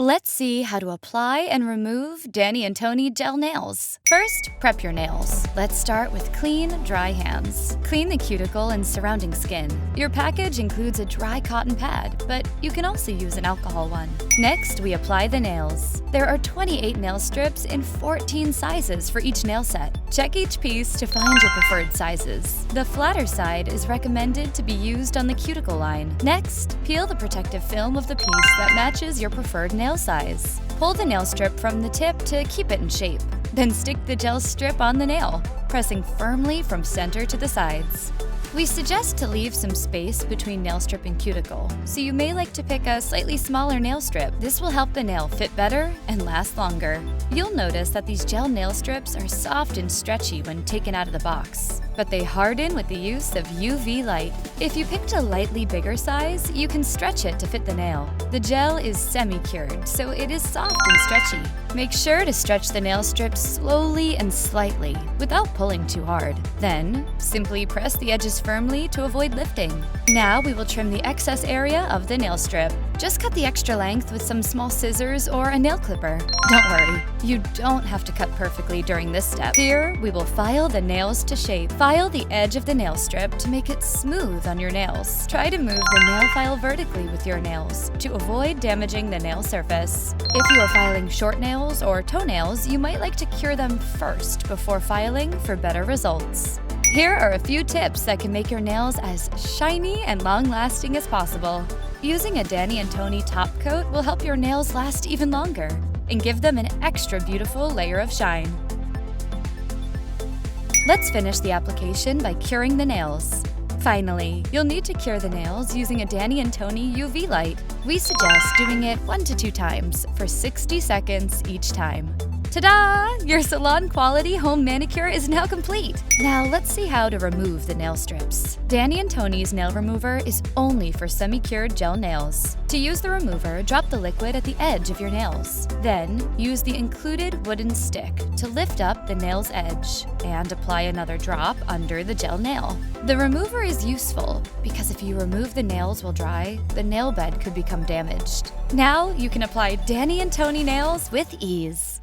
Let's see how to apply and remove Danni Toni gel nails. First, prep your nails. Let's start with clean, dry hands. Clean the cuticle and surrounding skin. Your package includes a dry cotton pad, but you can also use an alcohol one. Next, we apply the nails. There are 28 nail strips in 14 sizes for each nail set. Check each piece to find your preferred sizes. The flatter side is recommended to be used on the cuticle line. Next, peel the protective film of the piece that matches your preferred nail size. Pull the nail strip from the tip to keep it in shape. Then stick the gel strip on the nail, pressing firmly from center to the sides. We suggest to leave some space between nail strip and cuticle, so you may like to pick a slightly smaller nail strip. This will help the nail fit better and last longer. You'll notice that these gel nail strips are soft and stretchy when taken out of the box, but they harden with the use of UV light. If you picked a lightly bigger size, you can stretch it to fit the nail. The gel is semi-cured, so it is soft and stretchy. Make sure to stretch the nail strip slowly and slightly, without pulling too hard. Then, simply press the edges firmly to avoid lifting. Now we will trim the excess area of the nail strip. Just cut the extra length with some small scissors or a nail clipper. Don't worry, you don't have to cut perfectly during this step. Here, we will file the nails to shape. File the edge of the nail strip to make it smooth on your nails. Try to move the nail file vertically with your nails to avoid damaging the nail surface. If you are filing short nails or toenails, you might like to cure them first before filing for better results. Here are a few tips that can make your nails as shiny and long-lasting as possible. Using a Danni Toni top coat will help your nails last even longer and give them an extra beautiful layer of shine. Let's finish the application by curing the nails. Finally, you'll need to cure the nails using a Danni Toni UV light. We suggest doing it 1 to 2 times for 60 seconds each time. Ta-da! Your salon-quality home manicure is now complete. Now let's see how to remove the nail strips. Danni Toni's nail remover is only for semi-cured gel nails. To use the remover, drop the liquid at the edge of your nails. Then, use the included wooden stick to lift up the nail's edge and apply another drop under the gel nail. The remover is useful because if you remove the nails while dry, the nail bed could become damaged. Now you can apply Danni Toni nails with ease.